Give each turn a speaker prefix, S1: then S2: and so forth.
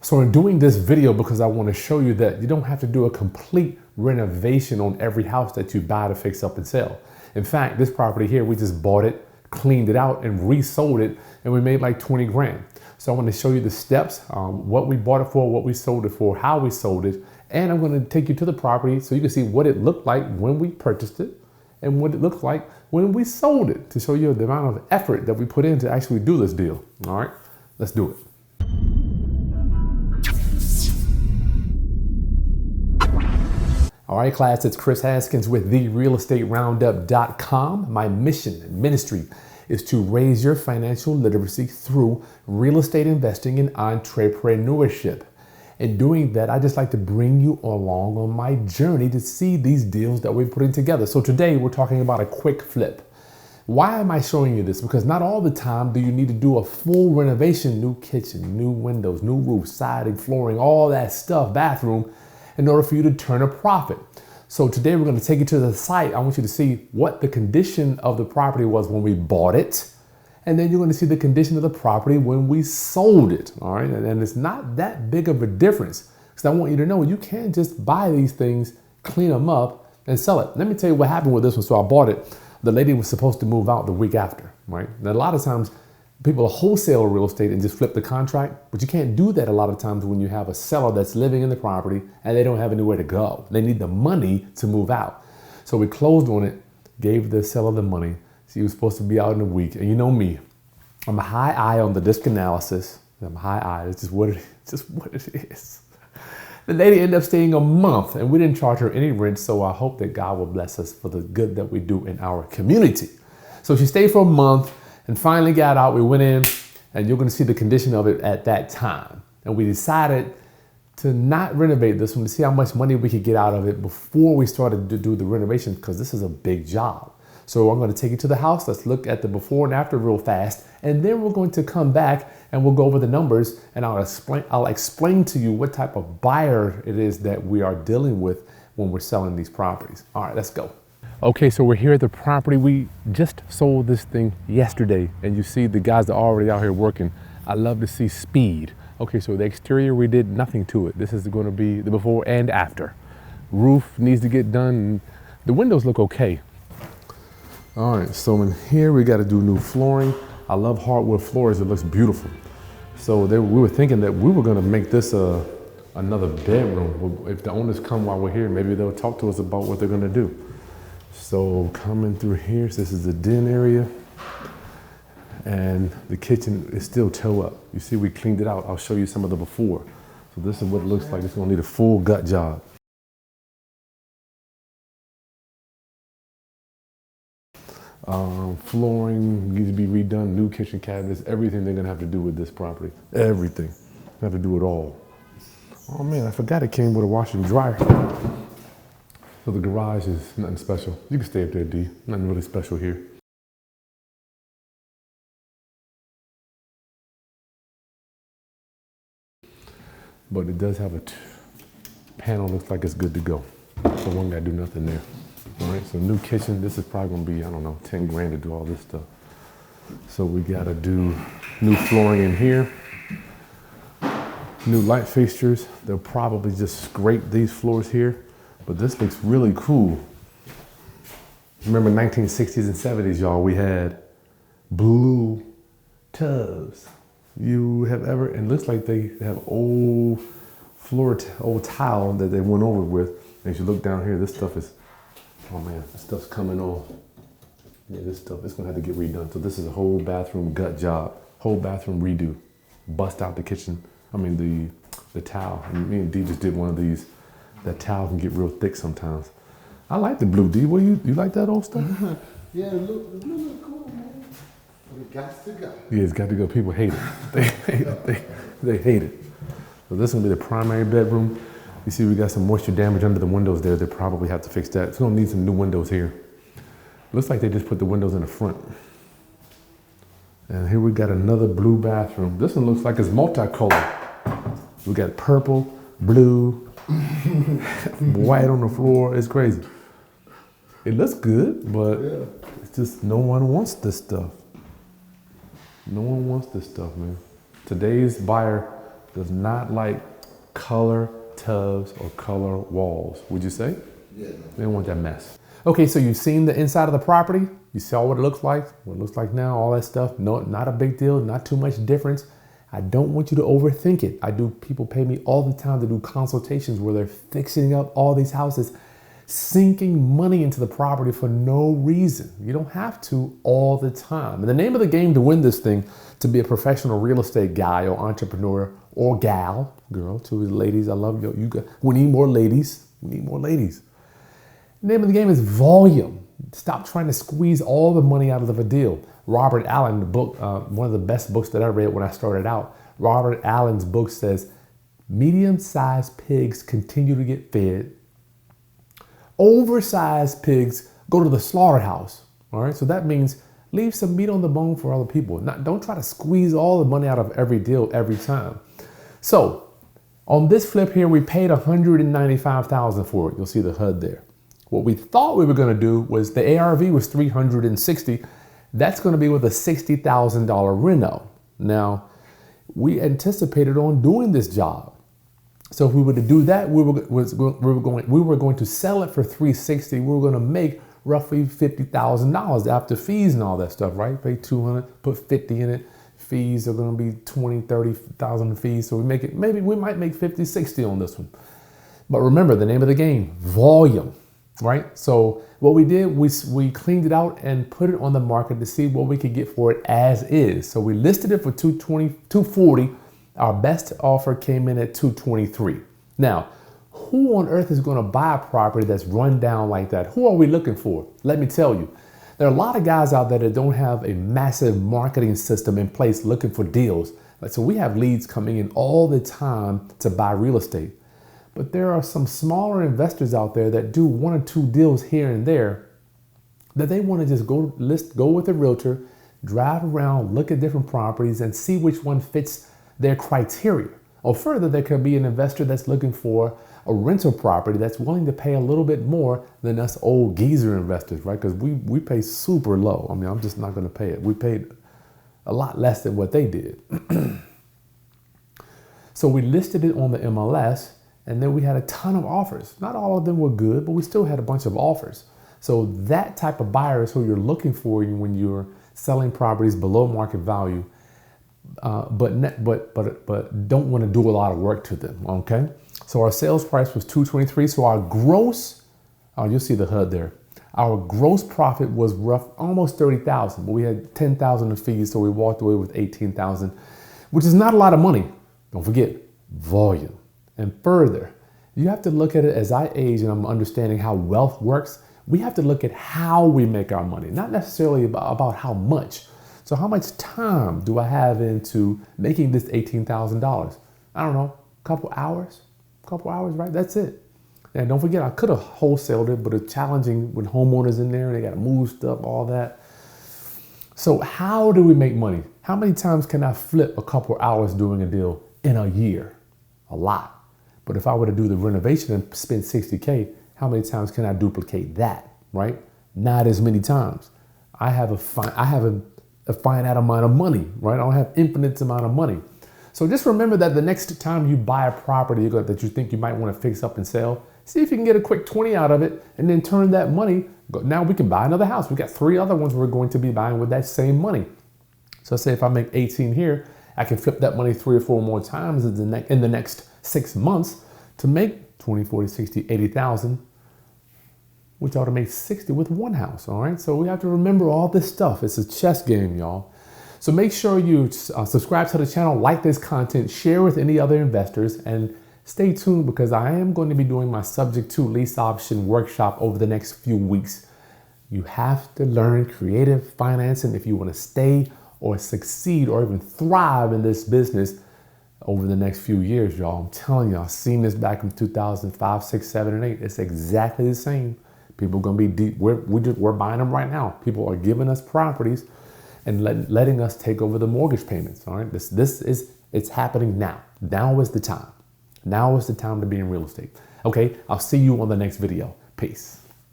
S1: So in doing this video, because I want to show you that you don't have to do a complete renovation on every house that you buy to fix up and sell. In fact, this property here, we just bought it, cleaned it out and resold it, and we made like 20 grand. So I want to show you the steps, what we bought it for, what we sold it for, how we sold it, and I'm going to take you to the property so you can see what it looked like when we purchased it and what it looked like when we sold it, to show you the amount of effort that we put in to actually do this deal. All right, let's do it. All right, class, it's Chris Haskins with therealestateroundup.com. My mission and ministry is to raise your financial literacy through real estate investing and entrepreneurship. In doing that, I just like to bring you along on my journey to see these deals that we're putting together. So today we're talking about a quick flip. Why am I showing you this? Because not all the time do you need to do a full renovation, new kitchen, new windows, new roof, siding, flooring, all that stuff, bathroom, in order for you to turn a profit. So today we're going to take you to the site. I want you to see what the condition of the property was when we bought it. And then you're going to see the condition of the property when we sold it. All right. And it's not that big of a difference, because I want you to know you can't just buy these things, clean them up and sell it. Let me tell you what happened with this one. So I bought it. The lady was supposed to move out the week after, right? And a lot of times people wholesale real estate and just flip the contract, but you can't do that a lot of times when you have a seller that's living in the property and they don't have anywhere to go. They need the money to move out. So we closed on it, gave the seller the money. She was supposed to be out in a week. And you know me, I'm a high eye on the disc analysis. I'm a high eye, it's just what it is. The lady ended up staying a month and we didn't charge her any rent. So I hope that God will bless us for the good that we do in our community. So she stayed for a month and finally got out. We went in and you're going to see the condition of it at that time. And we decided to not renovate this one to see how much money we could get out of it before we started to do the renovation, because this is a big job. So I'm going to take you to the house. Let's look at the before and after real fast. And then we're going to come back and we'll go over the numbers and I'll explain to you what type of buyer it is that we are dealing with when we're selling these properties. All right, let's go. Okay, so we're here at the property. We just sold this thing yesterday, and you see the guys that are already out here working. I love to see speed. Okay, so the exterior, we did nothing to it. This is going to be the before and after. Roof needs to get done. And the windows look okay. All right, so in here we got to do new flooring. I love hardwood floors. It looks beautiful. So we were thinking that we were going to make this another bedroom. If the owners come while we're here, maybe they'll talk to us about what they're going to do. So coming through here, so this is the den area, and the kitchen is still toe up. You see, we cleaned it out. I'll show you some of the before. So this is what it looks like. It's gonna need a full gut job. Flooring needs to be redone, new kitchen cabinets, everything they're gonna have to do with this property. Everything. They have to do it all. Oh man, I forgot it came with a washer and dryer. So the garage is nothing special. You can stay up there, D. Nothing really special here. But it does have a panel, looks like it's good to go. So one gotta do nothing there. All right, so new kitchen. This is probably gonna be, I don't know, 10 grand to do all this stuff. So we gotta do new flooring in here. New light fixtures. They'll probably just scrape these floors here. But this looks really cool. Remember 1960s and 70s, y'all, we had blue tubs. You have ever, and it looks like they have old old tile that they went over with. And as you look down here, this stuff is, oh man, this stuff's coming off. Yeah, this stuff, it's gonna have to get redone. So this is a whole bathroom gut job, whole bathroom redo. Bust out the kitchen, the tile. And me and Dee just did one of these. That towel can get real thick sometimes. I like the blue, D. What you like that old stuff?
S2: Yeah, the blue look cool, man. It got to go.
S1: Yeah, it's got to go. People hate it. They hate it. They hate it. So this is gonna be the primary bedroom. You see we got some moisture damage under the windows there. They probably have to fix that. It's gonna need some new windows here. Looks like they just put the windows in the front. And here we got another blue bathroom. This one looks like it's multicolored. We got purple, blue, white on the floor. It's crazy. It looks good, but it's just no one wants this stuff. No one wants this stuff, man. Today's buyer does not like color tubs or color walls. Would you say?
S2: Yeah.
S1: They don't want that mess. Okay, so you've seen the inside of the property. You saw what it looks like, all that stuff. No, not a big deal, not too much difference. I don't want you to overthink it. People pay me all the time to do consultations where they're fixing up all these houses, sinking money into the property for no reason. You don't have to all the time. And the name of the game to win this thing, to be a professional real estate guy or entrepreneur or gal, girl, to the ladies, I love you. We need more ladies. We need more ladies. The name of the game is volume. Stop trying to squeeze all the money out of a deal. Robert Allen, the book, one of the best books that I read when I started out, Robert Allen's book says, medium-sized pigs continue to get fed. Oversized pigs go to the slaughterhouse. All right, so that means leave some meat on the bone for other people. Don't try to squeeze all the money out of every deal every time. So on this flip here, we paid $195,000 for it. You'll see the HUD there. What we thought we were going to do was the ARV was $360,000. That's going to be with a $60,000 reno. Now, we anticipated on doing this job. So if we were to do that, we were going to sell it for $360,000. We were going to make roughly $50,000 after fees and all that stuff, right? Pay $200,000, put $50,000 in it. Fees are going to be $20,000, $30,000 in fees. So maybe we might make $50,000, $60,000 on this one. But remember the name of the game, volume. Right? So what we did, we cleaned it out and put it on the market to see what we could get for it as is. So we listed it for $240. Our best offer came in at $223. Now, who on earth is going to buy a property that's run down like that? Who are we looking for? Let me tell you. There are a lot of guys out there that don't have a massive marketing system in place looking for deals. So we have leads coming in all the time to buy real estate. But there are some smaller investors out there that do one or two deals here and there that they want to just go with a realtor, drive around, look at different properties and see which one fits their criteria. Or further, there could be an investor that's looking for a rental property that's willing to pay a little bit more than us old geezer investors, right? Because we pay super low. I mean, I'm just not going to pay it. We paid a lot less than what they did. So we listed it on the MLS. And then we had a ton of offers. Not all of them were good, but we still had a bunch of offers. So that type of buyer is who you're looking for when you're selling properties below market value, but don't want to do a lot of work to them. Okay. So our sales price was $223. So our gross, you'll see the HUD there. Our gross profit was almost $30,000, but we had $10,000 in fees, so we walked away with $18,000, which is not a lot of money. Don't forget volume. And further, you have to look at it as I age and I'm understanding how wealth works. We have to look at how we make our money, not necessarily about how much. So how much time do I have into making this $18,000? I don't know, a couple hours, right? That's it. And don't forget, I could have wholesaled it, but it's challenging with homeowners in there. They got to move stuff, all that. So how do we make money? How many times can I flip a couple hours doing a deal in a year? A lot. But if I were to do the renovation and spend $60K, how many times can I duplicate that, right? Not as many times. I have a finite amount of money, right? I don't have infinite amount of money. So just remember that the next time you buy a property that you think you might want to fix up and sell, see if you can get a quick 20 out of it and then turn that money. Now we can buy another house. We got 3 other ones we're going to be buying with that same money. So say if I make 18 here, I can flip that money 3 or 4 more times in the next 6 months to make 20, 40, 60, 80,000, which ought to make 60 with one house. All right. So we have to remember all this stuff. It's a chess game, y'all. So make sure you subscribe to the channel, like this content, share with any other investors, and stay tuned because I am going to be doing my subject to lease option workshop over the next few weeks. You have to learn creative financing if you want to stay or succeed or even thrive in this business over the next few years, y'all. I'm telling you, I've seen this back in 2005, 6, 7, and 8. It's exactly the same. People are going to be deep. We're buying them right now. People are giving us properties and letting us take over the mortgage payments. All right. It's happening now. Now is the time. Now is the time to be in real estate. Okay. I'll see you on the next video. Peace.